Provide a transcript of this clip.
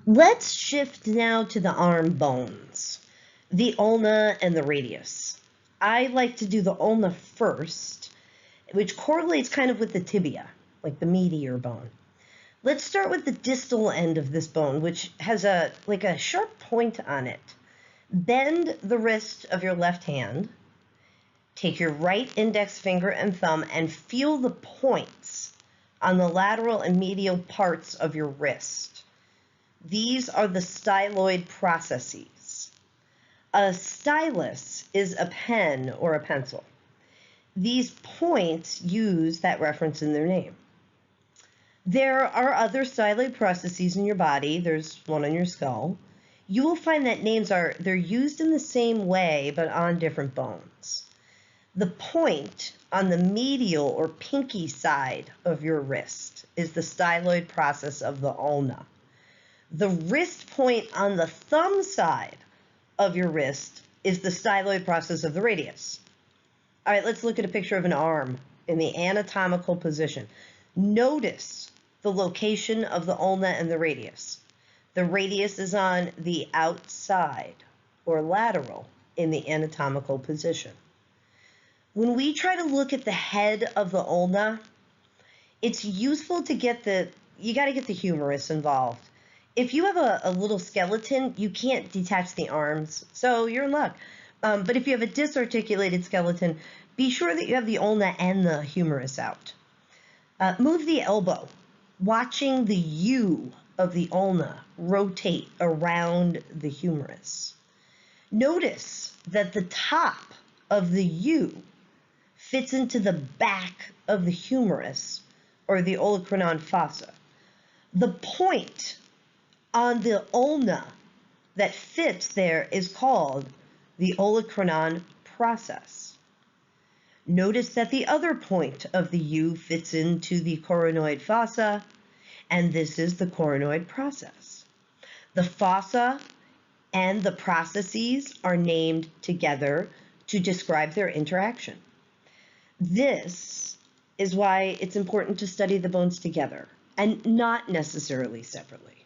Let's shift now to the arm bones, the ulna and the radius. I like to do the ulna first, which correlates kind of with the tibia, like the medial bone. Let's start with the distal end of this bone, which has a sharp point on it. Bend the wrist of your left hand. Take your right index finger and thumb and feel the points on the lateral and medial parts of your wrist. These are the styloid processes. A stylus is a pen or a pencil. These points use that reference in their name. There are other styloid processes in your body. There's one on your skull. You will find that they're used in the same way, but on different bones. The point on the medial or pinky side of your wrist is the styloid process of the ulna. The wrist point on the thumb side of your wrist is the styloid process of the radius. All right, let's look at a picture of an arm in the anatomical position. Notice the location of the ulna and the radius. The radius is on the outside or lateral in the anatomical position. When we try to look at the head of the ulna, it's useful to you got to get the humerus involved. If you have a little skeleton, you can't detach the arms, so you're in luck. But if you have a disarticulated skeleton, be sure that you have the ulna and the humerus out. Move the elbow, watching the U of the ulna rotate around the humerus. Notice that the top of the U fits into the back of the humerus, or the olecranon fossa. The point on the ulna that fits there is called the olecranon process. Notice that the other point of the U fits into the coronoid fossa, and this is the coronoid process. The fossa and the processes are named together to describe their interaction. This is why it's important to study the bones together and not necessarily separately.